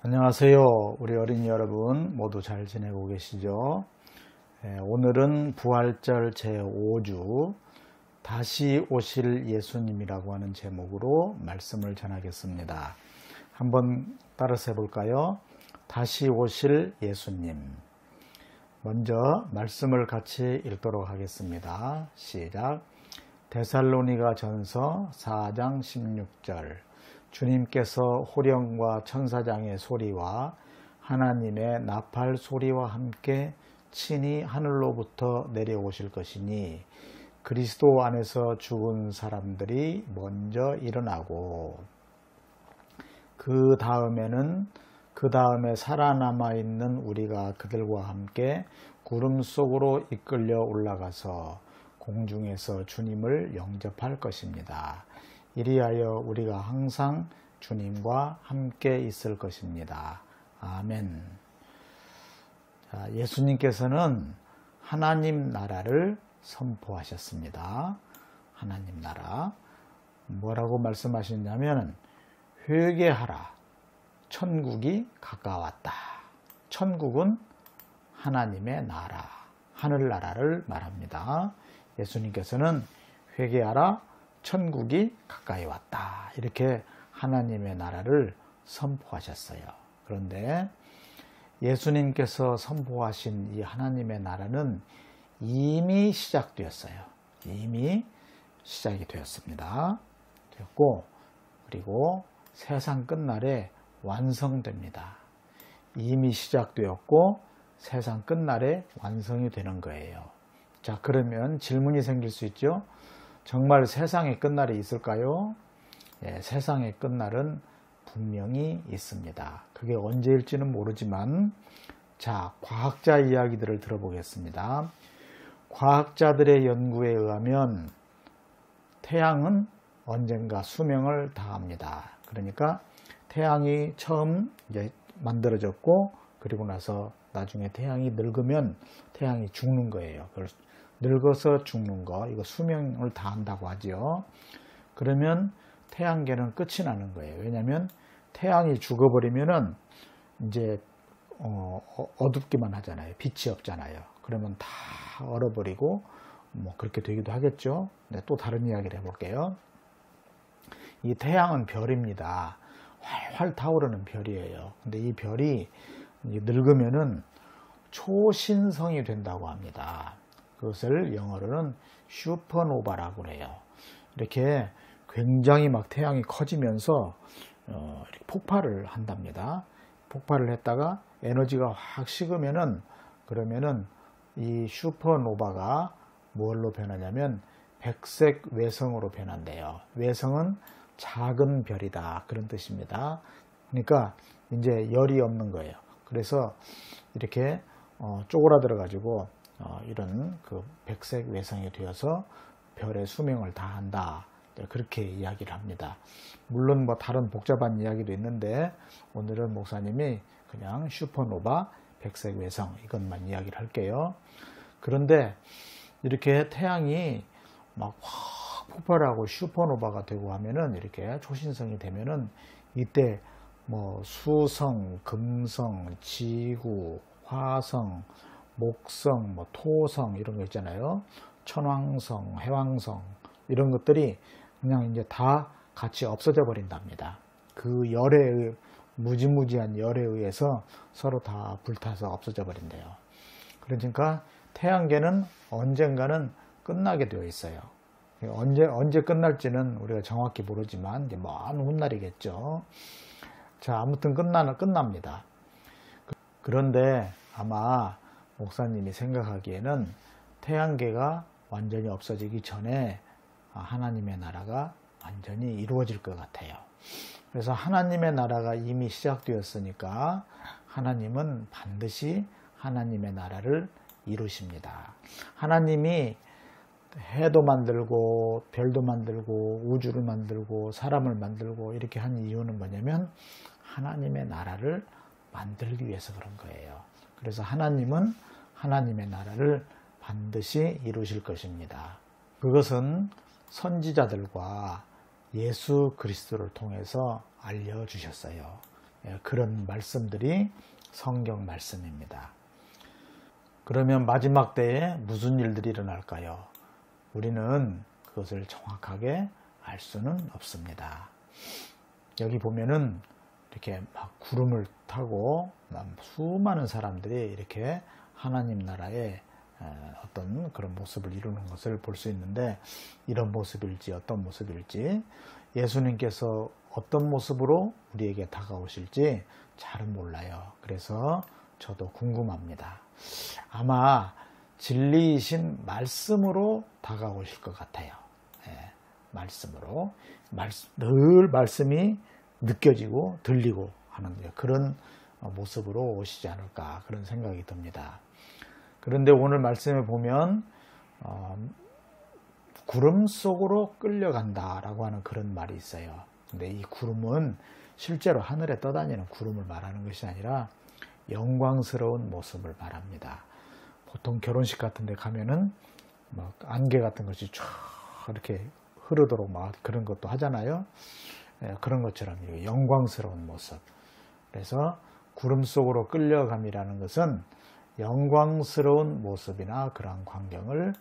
안녕하세요. 우리 어린이 여러분 모두 잘 지내고 계시죠? 오늘은 부활절 제5주 다시 오실 예수님이라고 하는 제목으로 말씀을 전하겠습니다. 한번 따라서 해볼까요? 다시 오실 예수님. 먼저 말씀을 같이 읽도록 하겠습니다. 시작. 데살로니가 전서 4장 16절. 주님께서 호령과 천사장의 소리와 하나님의 나팔 소리와 함께 친히 하늘로부터 내려오실 것이니 그리스도 안에서 죽은 사람들이 먼저 일어나고 그 다음에 살아남아 있는 우리가 그들과 함께 구름 속으로 이끌려 올라가서 공중에서 주님을 영접할 것입니다. 이리하여 우리가 항상 주님과 함께 있을 것입니다. 아멘. 자, 예수님께서는 하나님 나라를 선포하셨습니다. 하나님 나라. 뭐라고 말씀하셨냐면 회개하라. 천국이 가까웠다. 천국은 하나님의 나라, 하늘나라를 말합니다. 예수님께서는 회개하라. 천국이 가까이 왔다. 이렇게 하나님의 나라를 선포하셨어요. 그런데 예수님께서 선포하신 이 하나님의 나라는 이미 시작되었어요. 이미 시작이 되었습니다. 그리고 세상 끝날에 완성됩니다. 이미 시작되었고 세상 끝날에 완성이 되는 거예요. 자, 그러면 질문이 생길 수 있죠. 정말 세상의 끝날이 있을까요? 예, 세상의 끝날은 분명히 있습니다. 그게 언제일지는 모르지만 자, 과학자 이야기들을 들어보겠습니다. 과학자들의 연구에 의하면 태양은 언젠가 수명을 다합니다. 그러니까 태양이 처음 이제 만들어졌고 그리고 나서 나중에 태양이 늙으면 태양이 죽는 거예요. 그걸 늙어서 죽는 거, 이거 수명을 다한다고 하죠. 그러면 태양계는 끝이 나는 거예요. 왜냐하면 태양이 죽어버리면은 이제 어둡기만 하잖아요. 빛이 없잖아요. 그러면 다 얼어버리고 뭐 그렇게 되기도 하겠죠. 네, 또 다른 이야기를 해볼게요. 이 태양은 별입니다. 활활 타오르는 별이에요. 근데 이 별이 늙으면은 초신성이 된다고 합니다. 그것을 영어로는 슈퍼노바라고 해요. 이렇게 굉장히 막 태양이 커지면서 이렇게 폭발을 한답니다. 폭발을 했다가 에너지가 확 식으면은 그러면은 이 슈퍼노바가 뭘로 변하냐면 백색 외성으로 변한대요. 외성은 작은 별이다 그런 뜻입니다. 그러니까 이제 열이 없는 거예요. 그래서 이렇게 쪼그라들어 가지고 이런 그 백색 외성이 되어서 별의 수명을 다한다. 그렇게 이야기를 합니다. 물론 뭐 다른 복잡한 이야기도 있는데 오늘은 목사님이 그냥 슈퍼노바, 백색 외성 이것만 이야기를 할게요. 그런데 이렇게 태양이 막 확 폭발하고 슈퍼노바가 되고 하면은 이렇게 초신성이 되면은 이때 뭐 수성, 금성, 지구, 화성, 목성, 뭐 토성 이런 거 있잖아요. 천왕성, 해왕성 이런 것들이 그냥 이제 다 같이 없어져 버린답니다. 그 무지무지한 열에 의해서 서로 다 불타서 없어져 버린대요. 그러니까 태양계는 언젠가는 끝나게 되어 있어요. 언제 끝날지는 우리가 정확히 모르지만 이제 먼 훗날이겠죠. 자, 아무튼 끝납니다. 그런데 아마 목사님이 생각하기에는 태양계가 완전히 없어지기 전에 하나님의 나라가 완전히 이루어질 것 같아요. 그래서 하나님의 나라가 이미 시작되었으니까 하나님은 반드시 하나님의 나라를 이루십니다. 하나님이 해도 만들고 별도 만들고 우주를 만들고 사람을 만들고 이렇게 한 이유는 뭐냐면 하나님의 나라를 만들기 위해서 그런 거예요. 그래서 하나님은 하나님의 나라를 반드시 이루실 것입니다. 그것은 선지자들과 예수 그리스도를 통해서 알려주셨어요. 그런 말씀들이 성경 말씀입니다. 그러면 마지막 때에 무슨 일들이 일어날까요? 우리는 그것을 정확하게 알 수는 없습니다. 여기 보면은 이렇게 막 구름을 타고 수많은 사람들이 이렇게 하나님 나라의 어떤 그런 모습을 이루는 것을 볼 수 있는데, 이런 모습일지 어떤 모습일지, 예수님께서 어떤 모습으로 우리에게 다가오실지 잘은 몰라요. 그래서 저도 궁금합니다. 아마 진리이신 말씀으로 다가오실 것 같아요. 말씀으로. 늘 말씀이 느껴지고 들리고 하는 그런 모습으로 오시지 않을까, 그런 생각이 듭니다. 그런데 오늘 말씀에 보면 구름 속으로 끌려간다 라고 하는 그런 말이 있어요. 근데 이 구름은 실제로 하늘에 떠다니는 구름을 말하는 것이 아니라 영광스러운 모습을 말합니다. 보통 결혼식 같은 데 가면은 막 안개 같은 것이 쫙 이렇게 흐르도록 막 그런 것도 하잖아요. 그런 것처럼 영광스러운 모습. 그래서 구름 속으로 끌려감이라는 것은 영광스러운 모습이나 그러한 광경을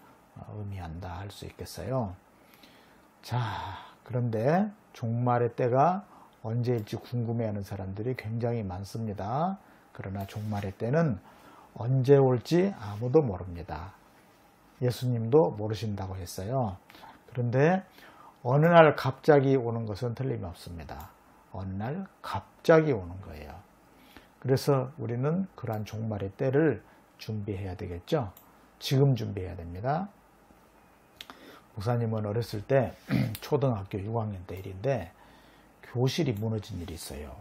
의미한다 할 수 있겠어요. 자, 그런데 종말의 때가 언제일지 궁금해하는 사람들이 굉장히 많습니다. 그러나 종말의 때는 언제 올지 아무도 모릅니다. 예수님도 모르신다고 했어요. 그런데 어느 날 갑자기 오는 것은 틀림없습니다. 어느 날 갑자기 오는 거예요. 그래서 우리는 그러한 종말의 때를 준비해야 되겠죠. 지금 준비해야 됩니다. 목사님은 어렸을 때 초등학교 6학년 때 일인데 교실이 무너진 일이 있어요.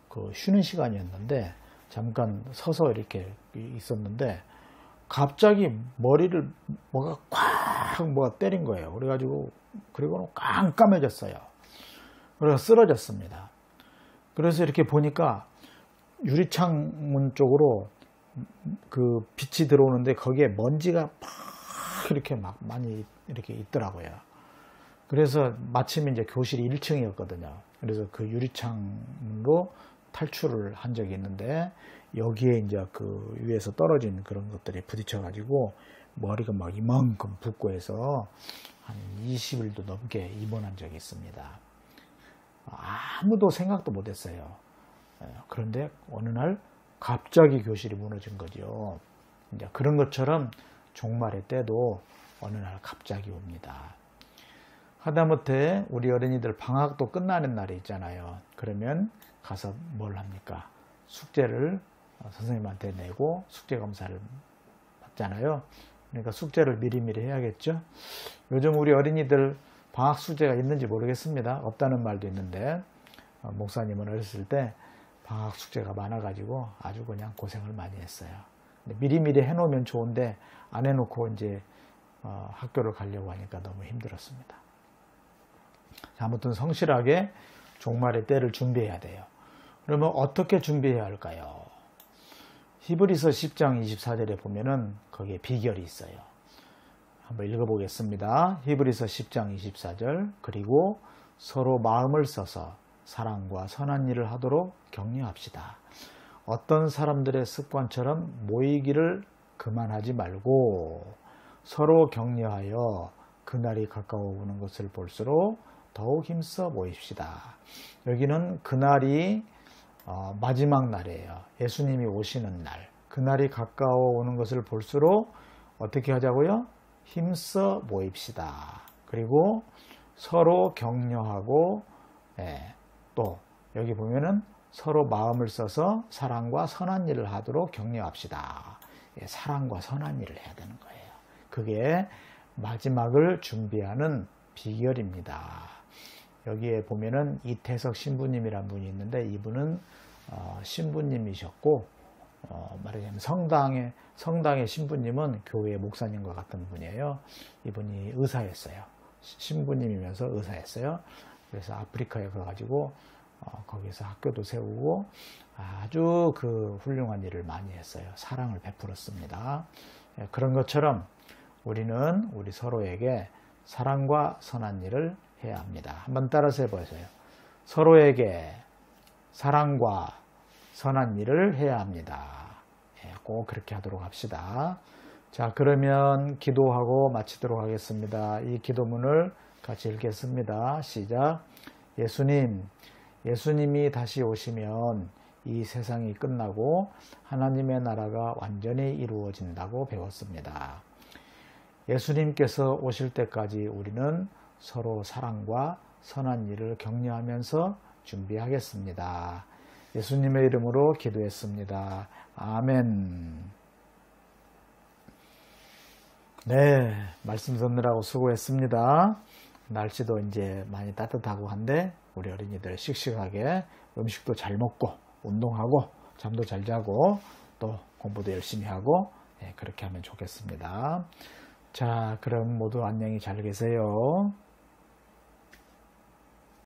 그 쉬는 시간이었는데 잠깐 서서 이렇게 있었는데 갑자기 머리를 뭐가 때린 거예요. 그래가지고 그리고는 깜깜해졌어요. 그래서 쓰러졌습니다. 그래서 이렇게 보니까 유리창문 쪽으로 그 빛이 들어오는데 거기에 먼지가 막 이렇게 막 많이 이렇게 있더라고요. 그래서 마침 이제 교실이 1층이었거든요. 그래서 그 유리창으로 탈출을 한 적이 있는데 여기에 이제 그 위에서 떨어진 그런 것들이 부딪혀가지고 머리가 막 이만큼 붓고 해서 한 20일도 넘게 입원한 적이 있습니다. 아무도 생각도 못했어요. 그런데 어느 날 갑자기 교실이 무너진 거죠. 이제 그런 것처럼 종말의 때도 어느 날 갑자기 옵니다. 하다못해 우리 어린이들 방학도 끝나는 날이 있잖아요. 그러면 가서 뭘 합니까? 숙제를 선생님한테 내고 숙제 검사를 받잖아요. 그러니까 숙제를 미리미리 해야겠죠. 요즘 우리 어린이들 방학 숙제가 있는지 모르겠습니다. 없다는 말도 있는데 목사님은 어렸을 때 방학 숙제가 많아가지고 아주 그냥 고생을 많이 했어요. 근데 미리미리 해놓으면 좋은데 안 해놓고 이제 학교를 가려고 하니까 너무 힘들었습니다. 아무튼 성실하게 종말의 때를 준비해야 돼요. 그러면 어떻게 준비해야 할까요? 히브리서 10장 24절에 보면은 거기에 비결이 있어요. 한번 읽어보겠습니다. 히브리서 10장 24절. 그리고 서로 마음을 써서 사랑과 선한 일을 하도록 격려합시다. 어떤 사람들의 습관처럼 모이기를 그만하지 말고 서로 격려하여 그날이 가까워 오는 것을 볼수록 더욱 힘써 모입시다. 여기는 그날이 마지막 날이에요. 예수님이 오시는 날. 그날이 가까워 오는 것을 볼수록 어떻게 하자고요? 힘써 모입시다. 그리고 서로 격려하고 또 여기 보면은 서로 마음을 써서 사랑과 선한 일을 하도록 격려합시다. 사랑과 선한 일을 해야 되는 거예요. 그게 마지막을 준비하는 비결입니다. 여기에 보면은 이태석 신부님이란 분이 있는데 이분은 신부님이셨고 말하자면 성당의 신부님은 교회 목사님과 같은 분이에요. 이분이 의사였어요. 신부님이면서 의사였어요. 그래서 아프리카에 가가지고 거기서 학교도 세우고 아주 그 훌륭한 일을 많이 했어요. 사랑을 베풀었습니다. 그런 것처럼 우리는 우리 서로에게 사랑과 선한 일을 해야 합니다. 한번 따라서 해보세요. 서로에게 사랑과 선한 일을 해야 합니다. 꼭 그렇게 하도록 합시다. 자, 그러면 기도하고 마치도록 하겠습니다. 이 기도문을 같이 읽겠습니다. 시작. 예수님이 다시 오시면 이 세상이 끝나고 하나님의 나라가 완전히 이루어진다고 배웠습니다. 예수님께서 오실 때까지 우리는 서로 사랑과 선한 일을 격려하면서 준비하겠습니다. 예수님의 이름으로 기도했습니다. 아멘. 네, 말씀 듣느라고 수고했습니다. 날씨도 이제 많이 따뜻하고 한데 우리 어린이들 씩씩하게 음식도 잘 먹고 운동하고 잠도 잘 자고 또 공부도 열심히 하고 그렇게 하면 좋겠습니다. 자, 그럼 모두 안녕히 잘 계세요.